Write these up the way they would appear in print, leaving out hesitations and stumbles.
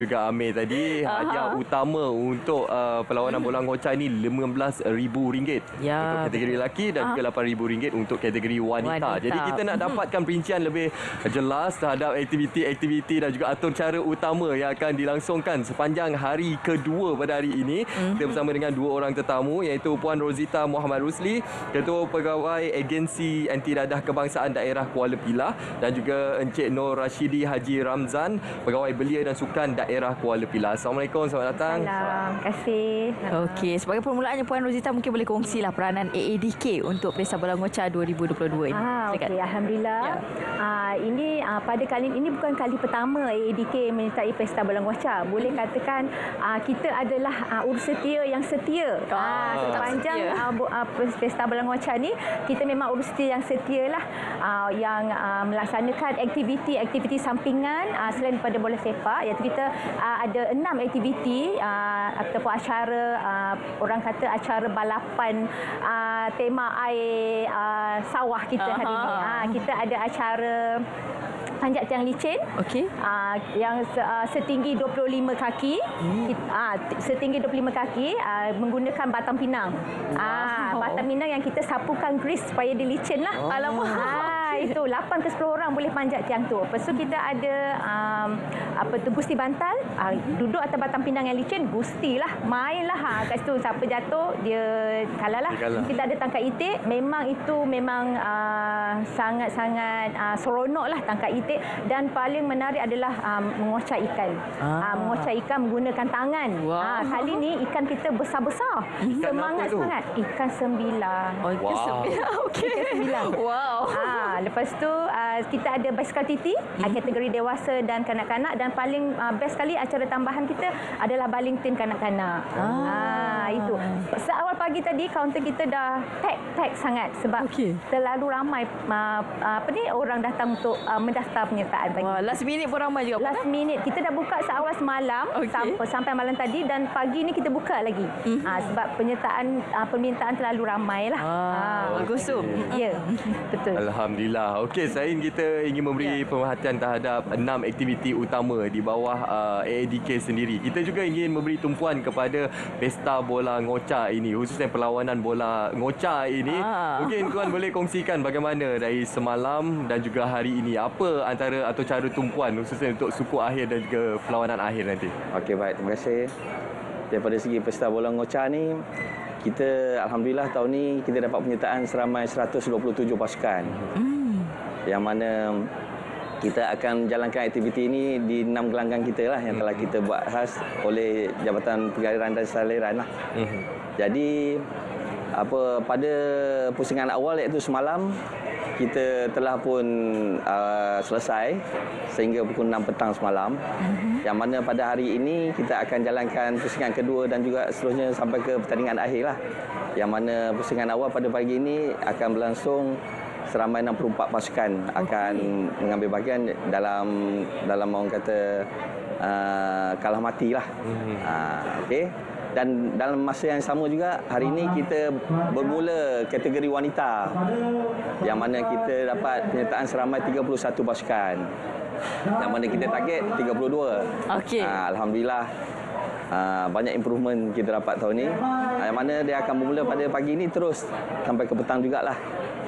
Juga Amir tadi, hadiah utama untuk perlawanan bola ngocah ni RM15,000 Ya, untuk kategori lelaki dan juga RM8,000 untuk kategori wanita. Jadi kita nak dapatkan perincian lebih jelas terhadap aktiviti-aktiviti dan juga atur cara utama yang akan dilangsungkan sepanjang hari kedua pada hari ini. Kita bersama dengan dua orang tetamu, iaitu Puan Rozita Muhammad Rusli, Ketua Pegawai Agensi Anti Dadah Kebangsaan Daerah Kuala Pilah, dan juga Encik Nur Rashidi Haji Ramzan, Pegawai Belia dan Sukan Daerah Kuala Pilah. Assalamualaikum, selamat datang. Terima kasih. Okey, sebagai permulaannya Puan Rozita mungkin boleh kongsilah peranan AADK untuk Pesta Bola Ngocah 2022 ini. Okey, alhamdulillah. Ini pada kali ini bukan kali pertama AADK menyertai Pesta Bola Ngocah. Boleh katakan kita adalah urus setia yang setia. Sepanjang Pesta Bola Ngocah ni kita memang urus setia yang setia lah, yang melaksanakan aktiviti-aktiviti sampingan selain daripada bola sepak, iaitu kita ada 6 aktiviti ataupun acara, orang kata acara balapan tema air sawah kita hari ini. Kita ada acara panjat tiang licin, yang setinggi 25 kaki, setinggi 25 kaki menggunakan batang pinang. Batang pinang yang kita sapukan grease supaya dia licin lah. Itu 8 ke 10 orang boleh panjat tiang tu. Lepas tu kita ada gusti bantal, duduk atas batang pinang yang licin, gustilah, mainlah kat situ. Siapa jatuh dia kalah lah. Kita ada tangkap itik, memang sangat-sangat seronok lah tangkap itik. Dan paling menarik adalah mengocah ikan. Mengocah ikan menggunakan tangan. Kali ni ikan kita besar-besar. Semangat-semangat. Ikan sembilang. Ikan sembilang. Okey. Ikan sembilang. Wow. Lepas tu kita ada basikal titi, kategori dewasa dan kanak-kanak, dan paling best sekali acara tambahan kita adalah baling tin kanak-kanak. Itu. Seawal pagi tadi kaunter kita dah pack sangat sebab terlalu ramai orang datang untuk mendaftar penyertaan pagi. Last minute pun ramai juga. Last minute kita dah buka seawal semalam sampai malam tadi, dan pagi ni kita buka lagi. Sebab permintaan terlalu ramai lah. Bagus tu. Ya, betul. Alhamdulillah. Okey, selain kita ingin memberi pemerhatian terhadap 6 aktiviti utama di bawah AADK sendiri, kita juga ingin memberi tumpuan kepada Pesta Bola Ngocah ini, khususnya perlawanan bola ngocah ini. Mungkin Tuan boleh kongsikan bagaimana dari semalam dan juga hari ini, apa antara atau cara tumpuan khususnya untuk suku akhir dan juga perlawanan akhir nanti. Okey, baik, terima kasih. Daripada segi Pesta Bola Ngocah ni, kita alhamdulillah tahun ni kita dapat penyertaan seramai 127 pasukan. Yang mana kita akan jalankan aktiviti ini di 6 gelanggang kita lah yang telah kita buat khas oleh Jabatan Penggaliran dan Saliran lah. Jadi pada pusingan awal iaitu semalam, kita telah pun selesai sehingga pukul 6 petang semalam. Yang mana pada hari ini kita akan jalankan pusingan kedua dan juga seterusnya sampai ke pertandingan akhir lah. Yang mana pusingan awal pada pagi ini akan berlangsung seramai 64 pasukan akan mengambil bahagian dalam orang kata kalah mati lah. Okey. Dan dalam masa yang sama juga, hari ini kita bermula kategori wanita, yang mana kita dapat penyertaan seramai 31 pasukan, yang mana kita target 32. Alhamdulillah, banyak improvement kita dapat tahun ni, yang mana dia akan bermula pada pagi ini terus sampai ke petang jugalah.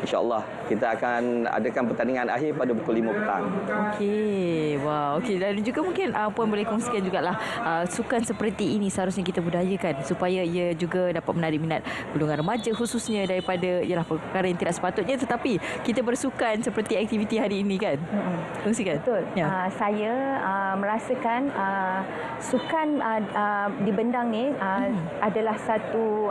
InsyaAllah kita akan adakan pertandingan akhir pada pukul 5 petang. Dan juga mungkin Puan boleh kongsikan jugalah sukan seperti ini seharusnya kita budayakan supaya ia juga dapat menarik minat golongan remaja, khususnya daripada perkara yang tidak sepatutnya, tetapi kita bersukan seperti aktiviti hari ini kan. Kongsikan. Betul. Saya merasakan sukan di Bendang ni adalah satu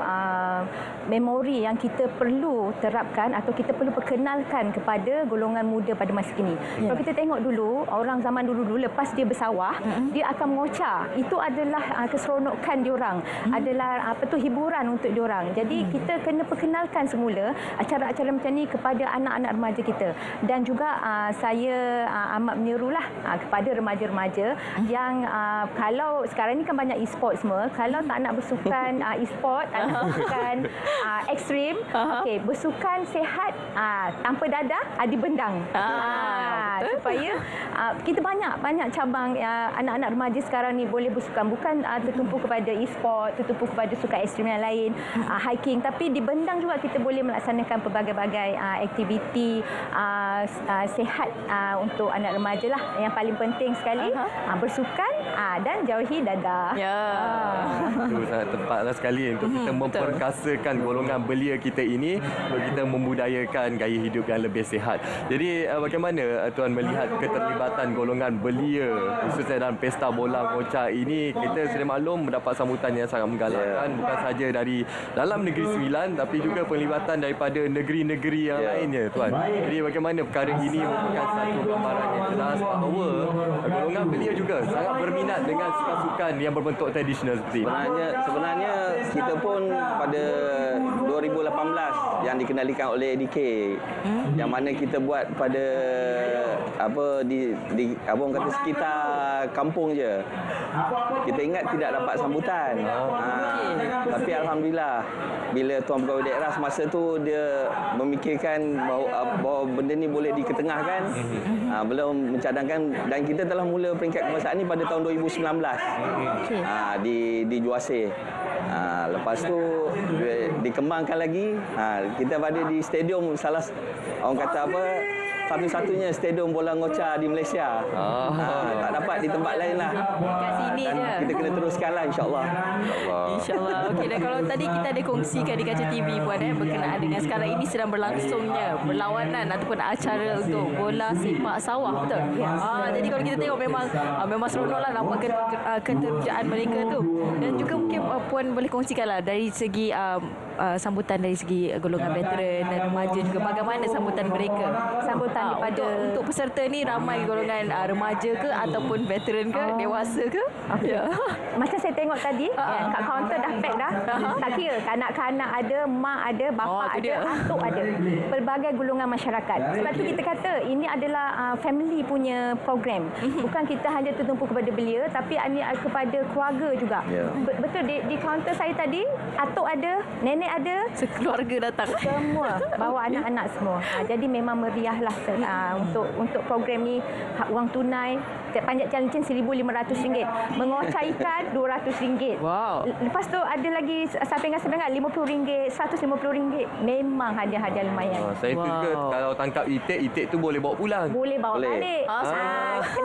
memori yang kita perlu terapkan atau kita perlu perkenalkan kepada golongan muda pada masa kini. Kalau kita tengok dulu, orang zaman dulu lepas dia bersawah, dia akan mengocah. Itu adalah keseronokan diorang, adalah hiburan untuk diorang. Jadi kita kena perkenalkan semula acara-acara macam ni kepada anak-anak remaja kita. Dan juga saya amat menyerulah kepada remaja-remaja remaja yang kalau sekarang ni kan banyak e-sport semua, kalau tak nak bersukan e-sport, tak nak bersukan ekstrim, okey, bersukan sihat tanpa dadah di bendang. Supaya kita banyak cabang anak-anak remaja sekarang ni boleh bersukan, bukan tertumpu kepada e-sport, tertumpu kepada sukan ekstrim yang lain, hiking, tapi di bendang juga kita boleh melaksanakan pelbagai-bagai aktiviti sihat untuk anak remaja lah. Yang paling penting sekali bersukan dan jauhi dadah. Itu sangat tepatlah sekali untuk kita memperkasakan golongan belia kita ini untuk kita membudayakan gaya hidup yang lebih sihat. Jadi bagaimana Tuan melihat keterlibatan golongan belia khususnya dalam pesta bola Ngocha ini? Kita sedia maklum mendapat sambutan yang sangat menggalakkan, bukan saja dari dalam Negeri Sembilan tapi juga penglibatan daripada negeri-negeri yang lainnya, Tuan. Jadi bagaimana perkara ini merupakan satu gambaran yang jelas bahawa golongan belia juga sangat berminat dengan sukan-sukan yang berbentuk tradisional seperti ini. Sebenarnya kita pun pada 2018 yang dikendalikan oleh ADK, yang mana kita buat pada di orang kata sekitar kampung je. Kita ingat tidak dapat sambutan. Tapi alhamdulillah bila Tuan Pegawai Daerah semasa tu dia memikirkan bahawa benda ni boleh diketengahkan, belum mencadangkan, dan kita telah mula peringkat kebangsaan ni pada tahun 2019 di Juasir. Lepas tu dikembangkan lagi, kita berada di stadium salah orang kata satu-satunya stadium bola Ngocha di Malaysia. Tak dapat di tempat lain lah. Kat sini dan je. kita kena teruskan lah, insyaAllah. InsyaAllah. Okey, dan kalau tadi kita ada kongsikan di Kaca TV Puan berkenaan dengan sekarang ini sedang berlangsungnya berlawanan ataupun acara untuk bola sepak sawah, betul? Jadi kalau kita tengok memang seronoklah nampak keterjaan mereka tu. Dan juga mungkin Puan boleh kongsikanlah dari segi sambutan dari segi golongan veteran dan remaja juga, bagaimana sambutan mereka? Sambutan daripada untuk peserta ni ramai golongan remaja ke ataupun veteran ke, dewasa ke? Macam saya tengok tadi, kat kaunter dah pack dah. Tak kira kanak-kanak ada, mak ada, bapa ada, atuk ada. Pelbagai golongan masyarakat. Sebab tu kita kata ini adalah family punya program. Bukan kita hanya tertumpu kepada belia, tapi ini kepada keluarga juga. Betul, di kaunter saya tadi, atuk ada, nenek ada, sekeluarga datang. Semua bawa anak-anak semua. Jadi memang meriahlah untuk program ni. Wang tunai panjat cincin RM1,500, mengocar ikan RM200. Wow. Lepas tu ada lagi sampingan-sampingan RM50, RM150. Memang hadiah-hadiah lumayan. Saya juga kalau tangkap itik tu boleh bawa pulang. Boleh bawa balik.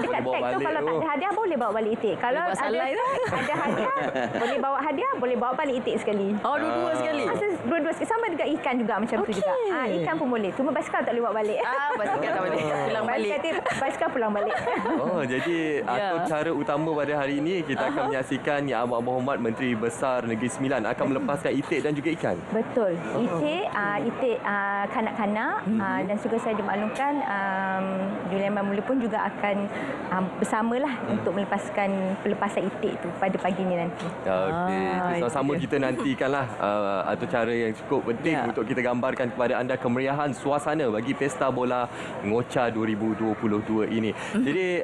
Dekat tag tu kalau tak ada hadiah boleh bawa balik itik. Kalau ada hadiah boleh bawa hadiah, boleh bawa balik itik sekali. Dua-dua sekali. Dua-dua sekali. Sama juga ikan juga macam tu juga. Ikan pun boleh. Cuma basikal tak boleh bawa balik. Basikal tak boleh. Pulang balik. Basikal pulang balik. Jadi atur cara utama pada hari ini kita akan menyaksikan Yang Amat Berhormat Menteri Besar Negeri Sembilan akan melepaskan itik dan juga ikan. Betul. Itik kanak-kanak dan juga saya dimaklumkan Julian Mamuli pun juga akan bersamalah untuk melepaskan pelepasan itik itu pada pagi ini nanti. Okey, sama-sama kita nantikanlah atur cara yang cukup penting untuk kita gambarkan kepada anda kemeriahan suasana bagi Pesta Bola Ngocha 2022 ini. Jadi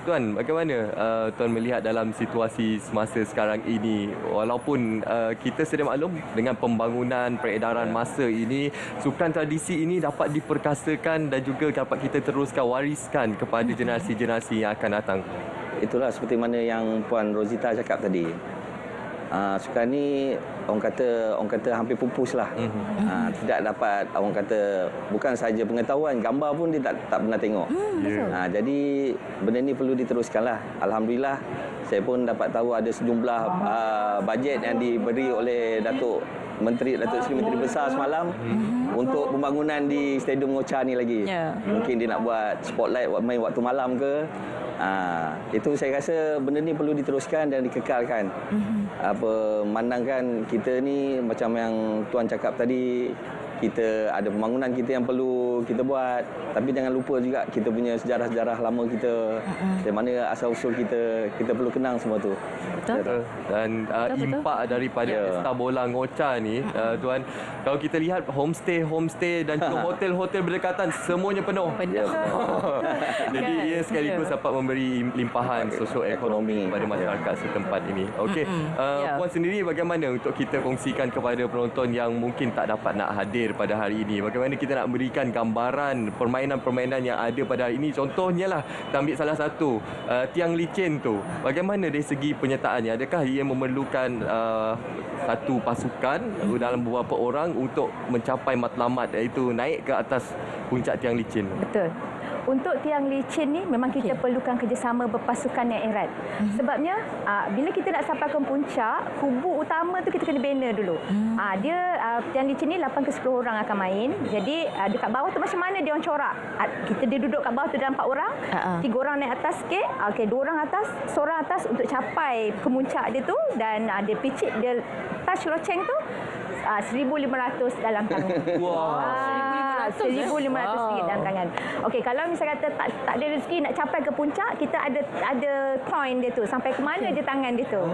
Tuan, bagaimana Tuan melihat dalam situasi semasa sekarang ini, walaupun kita sedia maklum dengan pembangunan peredaran masa ini, sukan tradisi ini dapat diperkasakan dan juga dapat kita teruskan wariskan kepada generasi-generasi yang akan datang. Itulah seperti mana yang Puan Rozita cakap tadi. Sukan ni orang kata hampir pupus lah. Tidak dapat orang kata bukan saja pengetahuan, gambar pun dia tak pernah tengok. Jadi benda ni perlu diteruskan lah. Alhamdulillah saya pun dapat tahu ada sejumlah bajet yang diberi oleh Datuk Seri Menteri Besar semalam untuk pembangunan di Stadium Ngocha ni lagi. Mungkin dia nak buat spotlight main waktu malam ke. Itu saya rasa benda ni perlu diteruskan dan dikekalkan. Memandangkan kita ni macam yang Tuan cakap tadi, kita ada pembangunan kita yang perlu kita buat. Tapi jangan lupa juga kita punya sejarah-sejarah lama kita. Dari mana asal-usul kita perlu kenang semua tu. Betul. Dan impak daripada Pesta Bola Ngocha ni, Tuan, kalau kita lihat homestay dan juga hotel-hotel berdekatan semuanya penuh. Jadi ia sekaligus dapat memberi limpahan sosioekonomi kepada masyarakat setempat ini. Okey, Puan sendiri bagaimana untuk kita kongsikan kepada penonton yang mungkin tak dapat nak hadir pada hari ini? Bagaimana kita nak berikan gambaran permainan-permainan yang ada pada hari ini? Contohnya lah, kita ambil salah satu, tiang licin tu. Bagaimana dari segi penyertaannya? Adakah ia memerlukan satu pasukan dalam beberapa orang untuk mencapai matlamat, iaitu naik ke atas puncak tiang licin? Betul. Untuk tiang licin ni memang kita perlukan kerjasama berpasukan yang erat. Sebabnya bila kita nak sampai ke puncak, kubu utama tu kita kena bina dulu. Tiang licin ni 8 ke 10 orang akan main. Jadi dekat bawah tu macam mana dia orang corak. Dia duduk kat bawah tu dalam 4 orang. 3 orang naik atas sikit. Okey, 2 orang atas, seorang atas untuk capai ke puncak dia tu. Dan dia picit, dia touch loceng tu 1,500 dalam tangan. Wow. 1,500 ringgit dalam tangan. Okey, kalau misalnya kata tak ada rezeki nak capai ke puncak, kita ada coin dia tu. Sampai ke mana je tangan dia tu.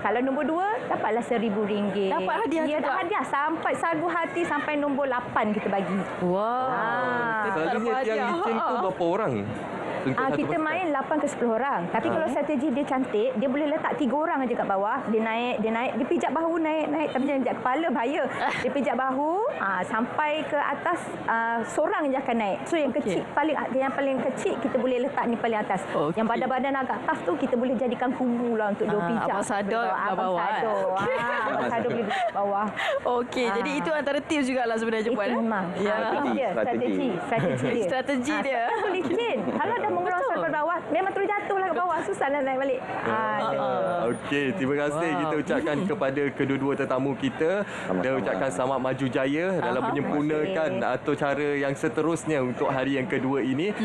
Kalau nombor 2, dapatlah RM1,000. Dapat hadiah juga? Dapat hadiah. Sampai sagu hati sampai nombor 8 kita bagi. Selalunya tiang licin tu berapa orang? Kita main 8 ke 10 orang. Tapi kalau strategi dia cantik, dia boleh letak 3 orang aja kat bawah. Dia naik. Dia pijak bahu naik. Tapi jangan pijak kepala, bahaya. Dia pijak bahu sampai ke atas, seorang je akan naik. So yang kecil, yang paling kecil kita boleh letak ni paling atas. Yang badan-badan agak atas tu kita boleh jadikan kubu lah untuk dia pijak. Abang Sador kat bawah. Abang Sador boleh duduk kat bawah. Okey, jadi itu antara tips jugalah sebenarnya, Puan. Itu memang. Strategi dia. Licin. Kalau dah mengerosot ke bawah, memang terus jatuhlah ke bawah. Susah nak naik balik. Okey, terima kasih kita ucapkan kepada kedua-dua tetamu kita. Dan ucapkan selamat maju jaya dalam menyempurnakan atur cara yang seterusnya untuk hari yang kedua ini.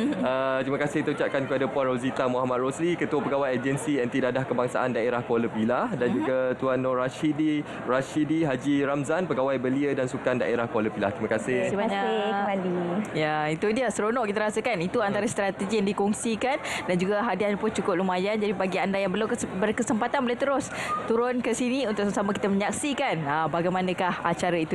Terima kasih kita ucapkan kepada Puan Rozita Muhammad Rosli, Ketua Pegawai Agensi Anti Dadah Kebangsaan Daerah Kuala Pilah, dan juga Tuan Nur Rashidi Haji Ramzan, Pegawai Belia dan Sukan Daerah Kuala Pilah. Terima kasih. Terima kasih kembali. Ya, itu dia seronok kita rasakan. Itu antara strategi yang dikongsikan dan juga hadiah pun cukup lumayan. Jadi bagi anda yang belum berkesempatan boleh terus turun ke sini untuk sama-sama kita menyaksikan bagaimanakah acara itu.